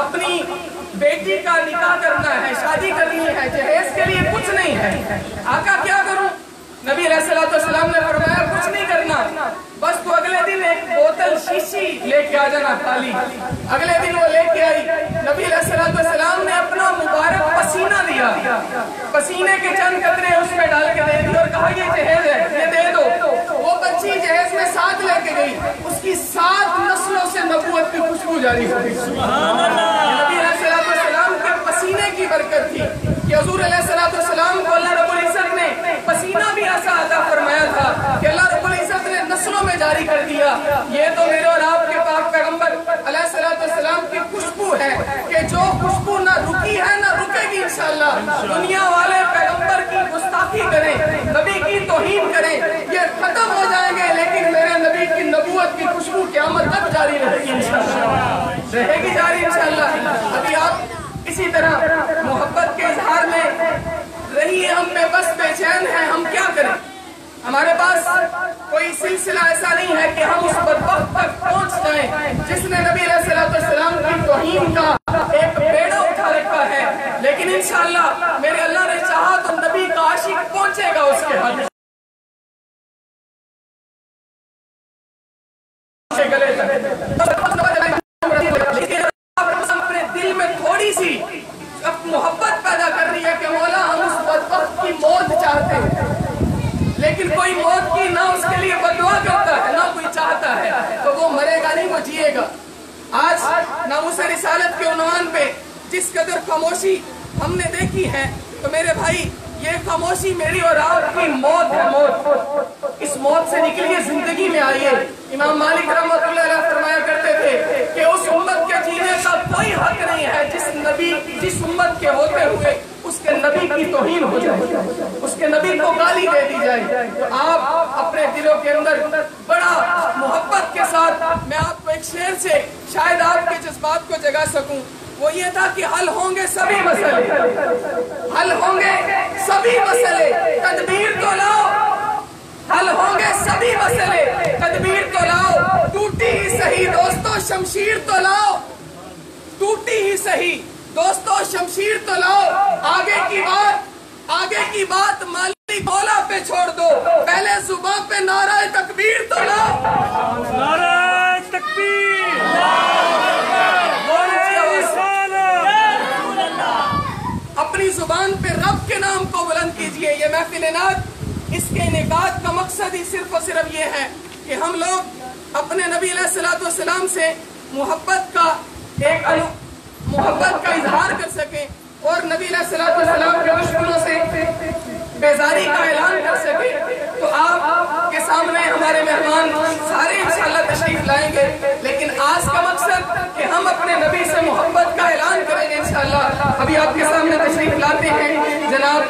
اپنی بیٹی کا نکاح کرنا ہے، شادی کرنی ہے، جہیز کے لیے کچھ نہیں ہے۔ آقا کیا کروں؟ نبی علیہ السلام نے فرمایا کچھ نہیں کرنا، بس تو اگلے دن ایک بوتل شیشی لے کے آ جانا خالی۔ اگلے دن وہ لے کے آئی، نبی علیہ السلام نے اپنا مبارک پسینہ دیا، پسینے کے چند قطرے اس میں ڈال کے دے دی اور کہا یہ جہیز ہے، یہ دے دو۔ وہ بچی جہیز میں ساتھ لے کے گئی، اس کی 7 نسلوں سے نبوت کی خوشبو جاری ہو گئی۔ نبی علیہ السلام کے پسینے کی برکت تھی کہ حضور علیہ السلام کو اللہ رب العزت نے پسینہ بھی ایسا عطا فرمایا تھا کہ اللہ رب العزت نے نسلوں میں جاری کر دیا۔ یہ تو میرے اور آپ کے پاک پیغمبر علیہ السلام کی خوشبو ہے کہ جو خوشبو نہ رکی ہے نہ رکے گی انشاءاللہ۔ دنیا والے پیغمبر کی گستاخی کریں، نبی کی توہین کریں، یہ ختم ہو جائیں گے، لیکن میرے نبی کی نبوت کی خوشبو قیامت تک جاری رہے گی انشاءاللہ، رہے گی جاری انشاءاللہ۔ ابھی آپ اسی طرح محبت کے اظہار میں رہیے، ہم بے بس بے چین ہیں، ہم کیا کریں؟ ہمارے پاس کوئی سلسلہ ایسا نہیں ہے کہ ہم اس بدبخت تک پہنچ جائیں جس نے نبی علیہ السلام کی توہین کا ایک بیڑا اٹھا رکھا ہے، لیکن انشاءاللہ میرے اللہ نے چاہا تو نبی کا عاشق پہنچے گا اس کے حد گلے تک۔ لیکن اپنے دل میں تھوڑی سی محبت پیدا کر رہی ہے کہ مولا ہم اس بدبخت کی موت چاہتے ہیں، لیکن کوئی موت کی نہ اس کے لیے بددعا کرتا ہے نہ کوئی چاہتا ہے، تو وہ مرے گا نہیں، وہ جیے گا۔ آج ناموس رسالت کے عنوان پہ جس قدر خاموشی ہم نے دیکھی ہے، تو میرے بھائی یہ خاموشی میری اور آپ کی موت ہے، موت۔ اس موت سے نکلیے، زندگی میں آئیے۔ امام مالک رحمۃ اللہ علیہ فرمایا کرتے تھے کہ اس امت کے جینے کا کوئی حق نہیں ہے جس امت کے ہوتے ہوئے اس کے نبی کی توہین ہو جائے، اس کے نبی کو گالی دے دی جائے۔ تو آپ اپنے دلوں کے اندر بڑا محبت کے ساتھ، میں آپ کو ایک شعر سے شاید آپ کے جذبات کو جگا سکوں، وہ یہ تھا کہ حل ہوں گے سبھی مسئلے، حل ہوں گے سبھی مسئلے، تدبیر تو لاؤ، حل ہوں گے سبھی مسئلے، تدبیر تو لاؤ، ٹوٹی ہی صحیح دوستو شمشیر تو لاؤ، ٹوٹی ہی صحیح دوستو شمشیر تو لاؤ، آگے کی بات مالک مولا پہ چھوڑ دو، پہلے زبان پہ نعرہ تکبیر تو لاؤ، نعرہ تکبیر، اپنی زبان پہ رب کے نام کو بلند کیجئے۔ یہ محفل نعت، اس کے انعقاد کا مقصد ہی صرف اور صرف یہ ہے کہ ہم لوگ اپنے نبی علیہ السلام سے محبت کا اظہار کر سکیں اور نبی علیہ السلام کے دشمنوں سے بیزاری کا اعلان کر سکیں۔ تو آپ کے سامنے ہمارے مہمان سارے انشاءاللہ تشریف لائیں گے، لیکن آج کا مقصد کہ ہم اپنے نبی سے محبت کا اعلان کریں گے انشاءاللہ۔ ابھی آپ کے سامنے تشریف لاتے ہیں جناب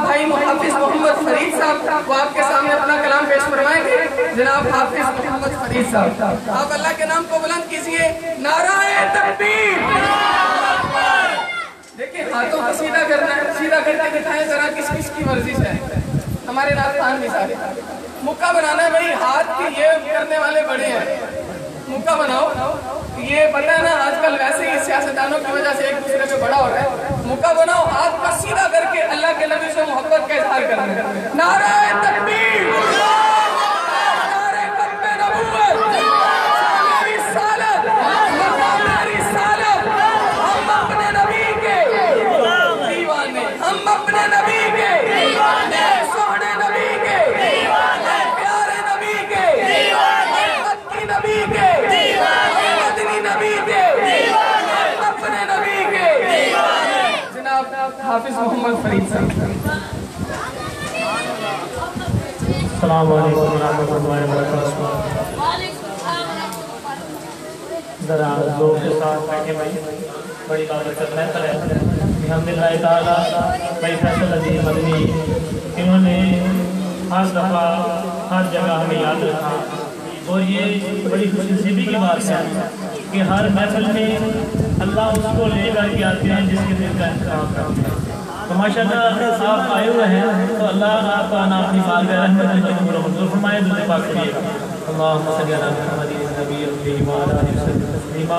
بھائی محافظ محمد فرید صاحب، وہ آپ کے سامنے اپنا کلام پیش فرمائیں گے۔ جناب حافظ محمد فرید صاحب، آپ اللہ کے نام کو بلند کیجئے، نعرہ تکبیر۔ دیکھیں ہاتھوں کو سیدھا کرنا ہے، سیدھا کر کے دکھائیں ذرا کس کس کی ورزش ہے۔ ہمارے نعت خوان بھی سارے مکہ بنانا ہے بھائی، ہاتھ کی یہ کرنے والے بڑے ہیں، مکہ بناؤ۔ یہ پتہ ہے نا آج کل ویسے ہی سیاستدانوں کی وجہ سے ایک دوسرے پہ بڑا ہو رہا ہے، مکہ بناؤ، ہاتھ کو سیدھا کر کے اللہ کے نبی سے محبت کا اظہار کرنا ہے۔ نعرہ تکبیر، نعرہ ختم نبوت، شان رسالت، مقام رسالت، ہم اپنے نبی کے دیوانے، ہم اپنے نبی کے دیوانے، سونے نبی کے دیوانے، پیارے نبی کے دیوانے، مکی نبی کے دیوانے، مدنی نبی کے دیوانے، اپنے نبی کے دیوانے۔ جناب حافظ محمد فرید صاحب۔ السلام علیکم ورحمۃ اللہ وبرکاتہ۔ ذرا لوگ کے ساتھ بیٹھے بھائی، بڑی بابرکت محفل ہے الحمدللہ تعالیٰ۔ بھائی فیصل عزیز مدنی انہوں نے ہر دفعہ ہر جگہ ہمیں یاد رکھا، اور یہ بڑی خوش نصیبی کی بات ہے کہ ہر محفل میں اللہ اس کو لے کر کے آتے ہیں جس کے دل کا انتخاب کرتے ہیں۔ تو ماشاءاللہ آپ آئے ہوئے ہیں تو اللہ آپ کا نام اپنی بارگاہ رحمت میں قبول منظور فرمائے، درود پاک کریے گا۔ اللہم صلی علی محمد النبی الکریم وعلی آلہ وصحبہ تسلیما۔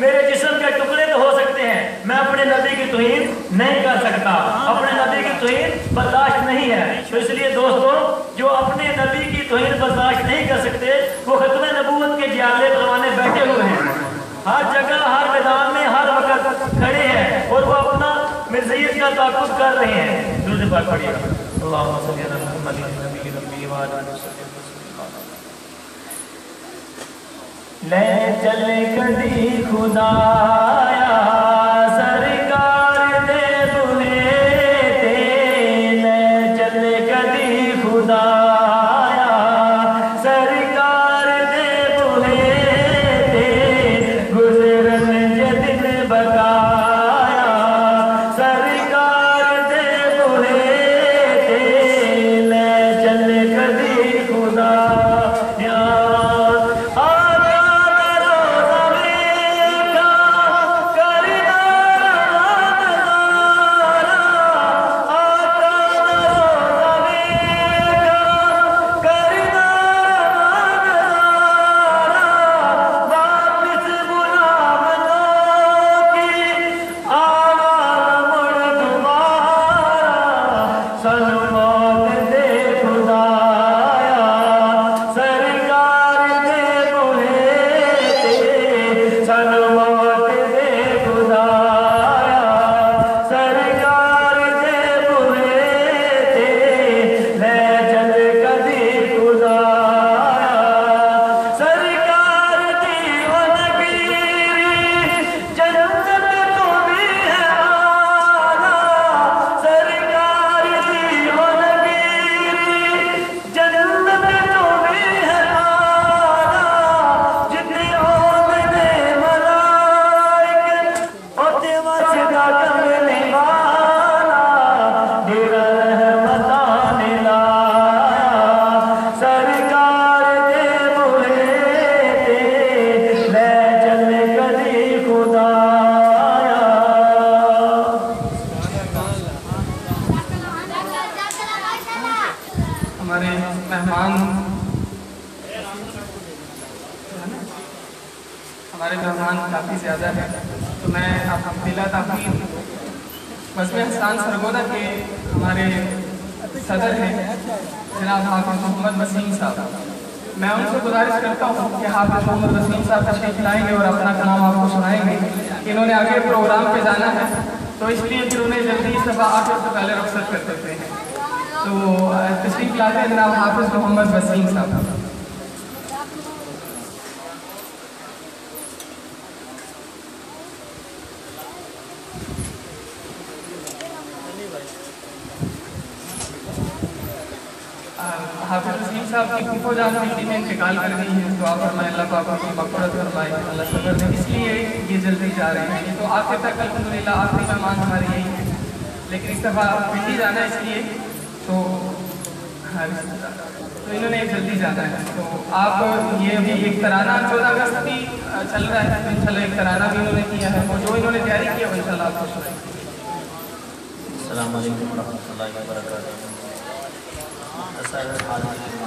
میرے جسم کے ٹکڑے تو ہو سکتے ہیں، میں اپنے نبی کی توہین نہیں کر سکتا، اپنے نبی کی توہین برداشت نہیں ہے۔ تو اس لیے دوستوں، جو اپنے نبی کی توہین برداشت نہیں کر سکتے وہ ختم نبوت کے جیالے پروانے بیٹھے ہوئے ہیں، ہر جگہ ہر میدان میں ہر وقت کھڑے ہیں اور وہ اپنا مرزیت کا تعاقب کر رہے ہیں۔ درود پاک پڑھیے گا۔ اللہم صلی علی محمد نبی ربی وعلی آلہ وصحبہ۔ لے چل کدی خدایا سرکار دے بلے تے، لے چل کدی خدایا سرکار دے بلے تے، گزرن جدن بقایا سرکار دے بلے تے، لے چل کدی خدایا۔ ہمارے مہمان کافی زیادہ ہیں، تو میں آپ بلا تاخیر مذہب حسان سرگودا کے ہمارے صدر ہیں جناب حافظ محمد وسیم صاحب، میں ان سے گزارش کرتا ہوں کہ حافظ محمد وسیم صاحب تشریف لائیں گے اور اپنا کلام آپ کو سنائیں گے۔ انہوں نے آگے پروگرام پہ جانا ہے، تو اس لیے پھر انہیں جلدی صبح 8 سے پہلے رخصت کر دیتے ہیں۔ تو تشریف لاتے ہیں جناب حافظ محمد وسیم صاحب۔ حافظ وسیم صاحب کی پھوپھو جان مٹی میں انتقال کر گئی ہیں، دعا فرمائے اللہ پاک ان کی مغفرت فرمائے، اللہ صبر دے، اس لیے یہ جلدی جا رہے ہیں۔ تو آخر تک الحمدللہ آخری مہمان ہمارے یہی ہیں، لیکن اس دفعہ مٹی جانا ہے اس لیے تو انہوں نے جلدی جانا ہے۔ تو آپ یہ ابھی ایک ترانہ 14 اگست بھی چل رہا ہے، انشاءاللہ ایک ترانہ بھی انہوں نے کیا ہے، اور جو انہوں نے تیاری کی ہے انشاءاللہ آپ کو سنائیں گے۔ السلام علیکم ورحمۃ اللہ وبرکاتہ۔